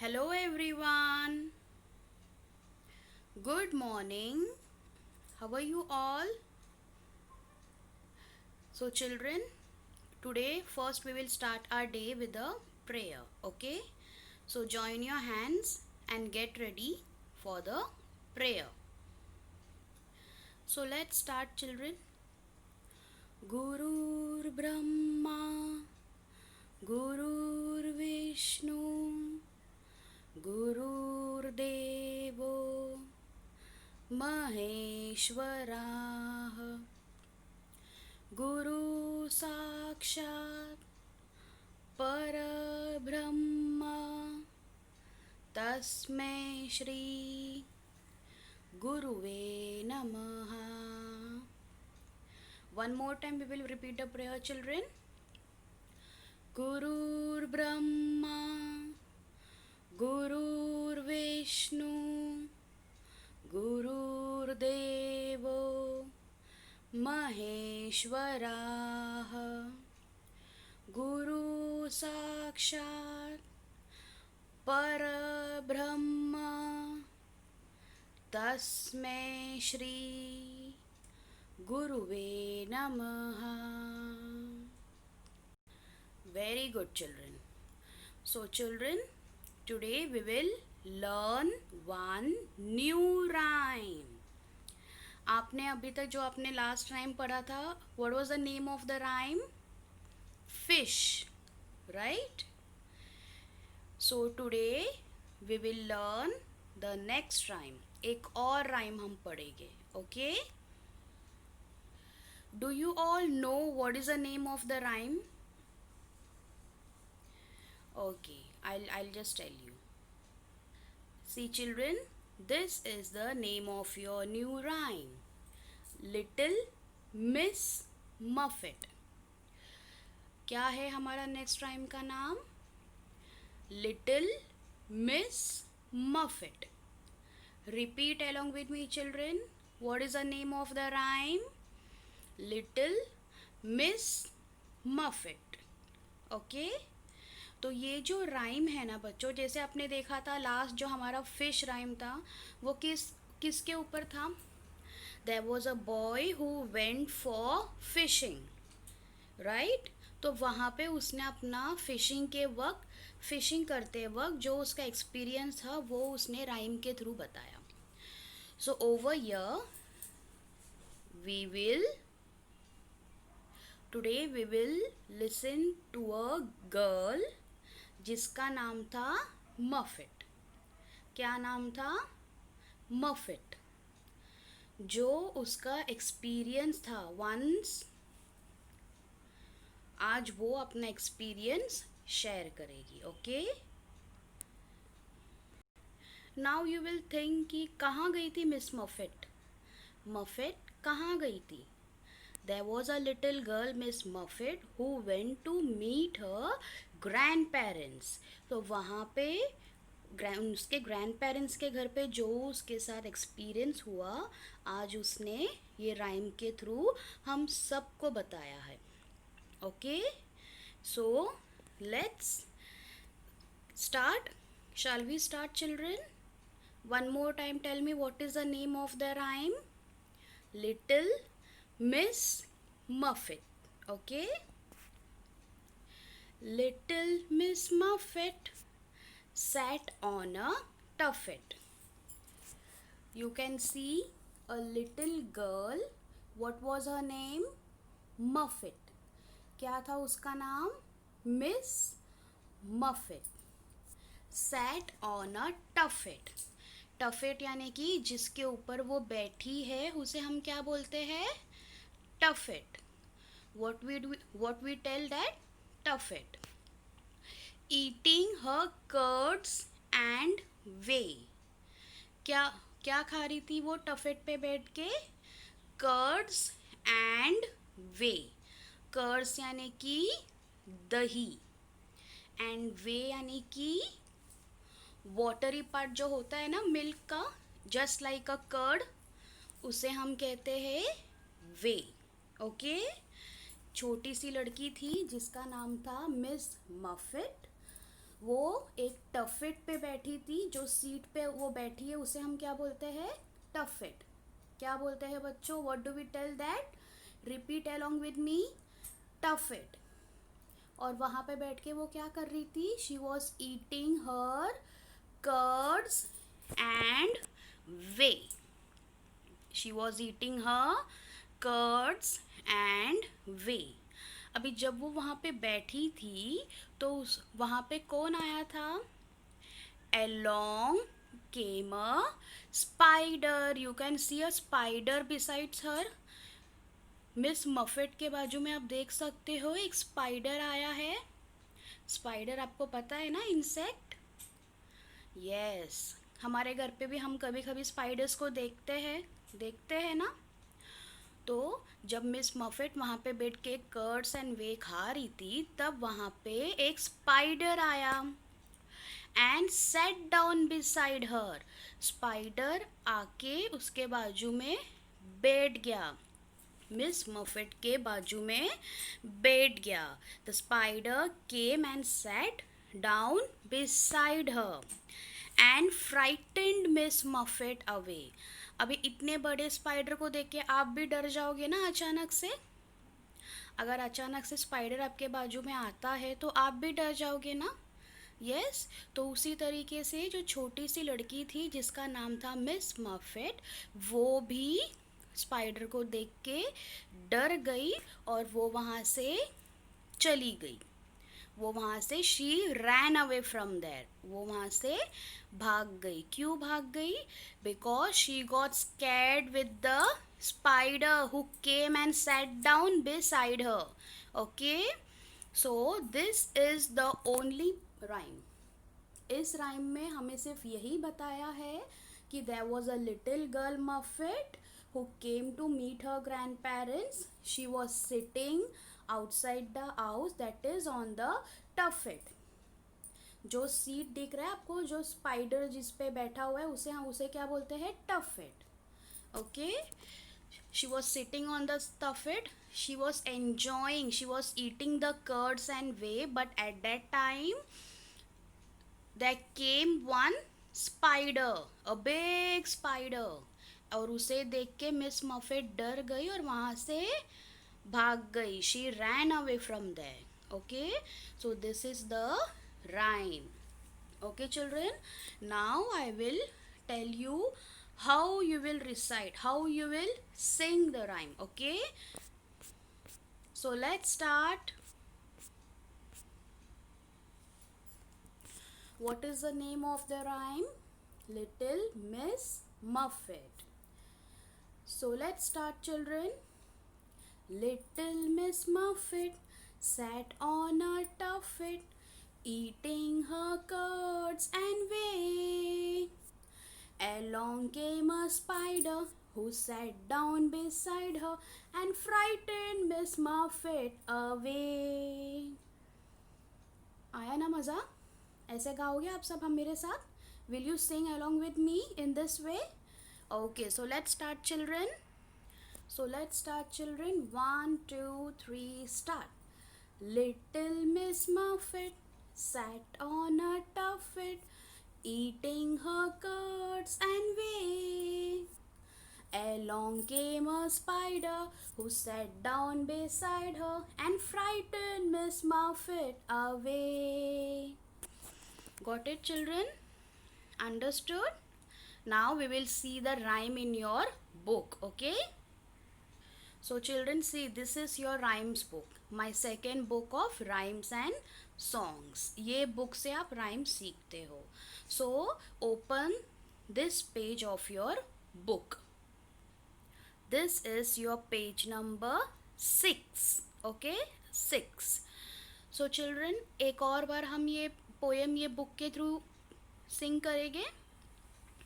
Hello everyone. Good morning. How are you all? So children, today first we will start our day with a prayer, okay? So join your hands and get ready for the prayer. So let's start children. Gurur Brahma, Gurur Vishnu, Gurur Devo महेश्वराः गुरु साक्षात् परब्रह्म तस्मै श्री गुरुवे नमः. One more time we will repeat the prayer children. Gurur Brahma, Gurur Vishnu, गुरुर्देवो महेश्वराः गुरु साक्षात् परब्रह्म तस्मै श्री गुरुवे नमः. Very good children. So children, today we will learn one new rhyme. आपने अभी तक जो आपने लास्ट राइम पढ़ा था, what was the name of the rhyme? Fish, right? So today we will learn the next rhyme. एक और rhyme हम पढ़ेंगे, okay? Do you all know what is the name of the rhyme? Okay, I'll just tell you. See children, this is the name of your new rhyme. Little Miss Muffet. क्या है हमारा next rhyme का नाम? Little Miss Muffet. Repeat along with me children. What is the name of the rhyme? Little Miss Muffet. Okay? तो ये जो rhyme है ना बच्चों, जैसे आपने देखा था लास्ट जो हमारा फिश राइम था, वो किसके ऊपर था? There was a boy who went for fishing, right? तो वहाँ पे उसने अपना फिशिंग करते वक्त जो उसका एक्सपीरियंस था वो उसने राइम के थ्रू बताया. So over here today we will listen to a girl जिसका नाम था मफेट. क्या नाम था? मफेट. जो उसका एक्सपीरियंस था वंस, आज वो अपना एक्सपीरियंस शेयर करेगी. Okay, now you will think कि कहाँ गई थी मिस मफेट. मफेट कहाँ गई थी? There was a little girl, Miss Muffet, who went to meet her grandparents. तो वहाँ पे उसके ग्रैंड पेरेंट्स के घर पे जो उसके साथ एक्सपीरियंस हुआ, आज उसने ये राइम के थ्रू हम सबको बताया है. Okay, so let's start. Shall we start children? One more time tell me what is the name of the rhyme? Little Miss Muffet. Okay? Little Miss Muffet sat on a tuffet. You can see a little girl. What was her name? Muffet. क्या था उसका नाम? Miss Muffet. Sat on a tuffet. टफेट यानी कि जिसके ऊपर वो बैठी है उसे हम क्या बोलते हैं? टफेट. what we tell that? टफेट. eating her curds and whey. क्या क्या खा रही थी वो टफेट पे बैठ के? Curds and way. कर्ड्स यानी कि दही, एंड वे यानी कि वाटरी पार्ट जो होता है ना मिल्क का, जस्ट लाइक अ कर्ड, उसे हम कहते हैं वे. ओके, छोटी सी लड़की थी जिसका नाम था मिस मफेट. वो एक टफेट पे बैठी थी, जो सीट पे वो बैठी है उसे हम क्या बोलते हैं? टफेट। क्या बोलते हैं बच्चों? What do we tell that? Repeat along with me, tuffet. और वहाँ पे बैठ के वो क्या कर रही थी? She was eating her curds and whey. She was eating her curds and whey. अभी जब वो वहाँ पे बैठी थी तो वहाँ पे कौन आया था? Along came a spider. You can see a spider besides her. Miss Muffet के बाजू में आप देख सकते हो एक स्पाइडर आया है। स्पाइडर आपको पता है ना, इंसेक्ट। यस, हमारे घर पे भी हम कभी कभी स्पाइडर्स को देखते हैं ना। तो जब मिस मफेट वहाँ पे बैठ के कर्ड्स एंड वे खा रही थी, तब वहाँ पे एक स्पाइडर आया and sat down beside her. Spider आके उसके बाजू में बैठ गया, मिस मफेट के बाजू में बैठ गया। The spider came and sat down beside her and frightened Miss Muffet away. अभी इतने बड़े स्पाइडर को देख के आप भी डर जाओगे ना अचानक से। अगर अचानक से स्पाइडर आपके बाजू में आता है तो आप भी डर जाओगे ना। यस, तो उसी तरीके से जो छोटी सी लड़की थी जिसका नाम था मिस मफेट, वो भी स्पाइडर को देख के डर गई और वो वहाँ से चली गई। वो वहाँ से she ran away from there, वो वहाँ से भाग गई। क्यों भाग गई? Because she got scared with the spider who came and sat down beside her. Okay, so this is the only rhyme. इस राइम में हमें सिर्फ यही बताया है कि there was a little girl Muffet who came to meet her grandparents. She was sitting outside the house, that is on the tuffet. जो seat दिख रहा है आपको, जो स्पाइडर जिस पे बैठा हुआ है, उसे क्या बोलते हैं? Tuffet. Okay, she was sitting on the tuffet. She was enjoying, she was eating the curds and whey, but at that time there came one spider, a big spider. और उसे देख के मिस मफेट डर गई और वहाँ से भाग गई। She ran away from there. Okay, so this is the rhyme. Okay children, now I will tell you how you will recite, how you will sing the rhyme. Okay, so let's start. What is the name of the rhyme? Little Miss Muffet. So let's start, children. Little Miss Muffet sat on a tuffet, eating her curds and whey. Along came a spider who sat down beside her and frightened Miss Muffet away. आया ना मज़ा? ऐसे गाओगे आप सब हम मेरे साथ? Will you sing along with me in this way? Okay, so let's start, children. So let's start, children. 1, 2, 3, start. Little Miss Muffet sat on a tuffet, eating her curds and whey. Along came a spider who sat down beside her and frightened Miss Muffet away. Got it, children? Understood? Now we will see the rhyme in your book. Okay? So children, see, this is your rhymes book, my second book of rhymes and songs. ये book से आप rhymes सीखते हो. So open this page of your book. This is your page number 6. Okay, 6. So children, एक और बार हम ये poem ये book के through sing करेंगे.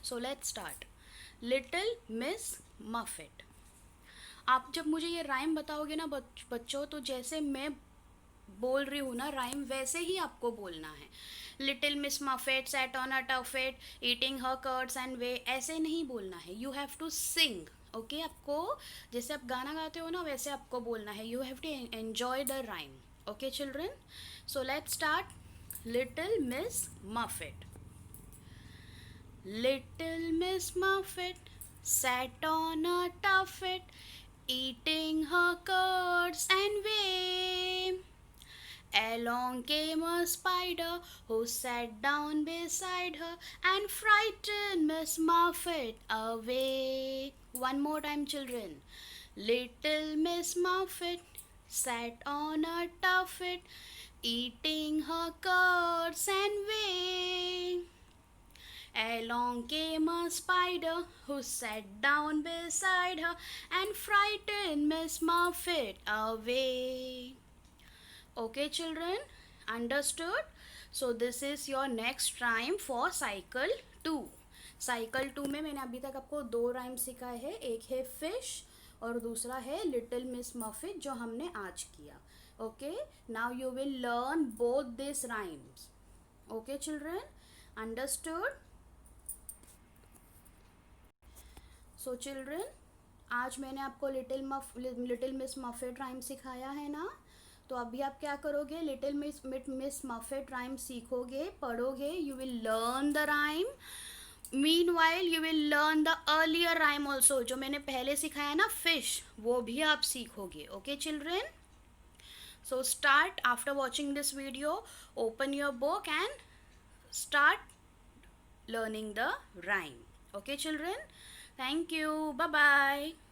So let's start. Little Miss Muffet. आप जब मुझे ये राइम बताओगे ना बच्चों, तो जैसे मैं बोल रही हूँ ना राइम, वैसे ही आपको बोलना है. Little Miss Muffet sat on a tuffet eating her curds and whey, ऐसे नहीं बोलना है. You have to sing. Okay, आपको जैसे आप गाना गाते हो ना वैसे आपको बोलना है. You have to enjoy the rhyme. Okay children, so let's start. Little Miss Muffet. Little Miss Muffet sat on a tuffet, eating her curds and whey. Along came a spider who sat down beside her and frightened Miss Muffet away. One more time, children. Little Miss Muffet sat on a tuffet, eating her curds and whey. Along came a spider who sat down beside her and frightened Miss Muffet away. Okay, children, understood? So this is your next rhyme for cycle 2. Cycle 2 में मैंने अभी तक आपको 2 rhyme सिखाए हैं. एक है fish और दूसरा है लिटिल मिस मफिट जो हमने आज किया. Okay, now you will learn both this rhymes. Okay children, understood? So children, आज मैंने आपको लिटिल मिस मफिट राइम सिखाया है ना. तो अभी आप क्या करोगे, लिटिल मिस मफिट राइम सीखोगे, पढ़ोगे, you will learn the rhyme. Meanwhile you will learn the earlier rhyme also, जो मैंने पहले सिखाया ना फिश, वो भी आप सीखोगे. Okay children, so start after watching this video, open your book and start learning the rhyme. Okay children, thank you, bye bye.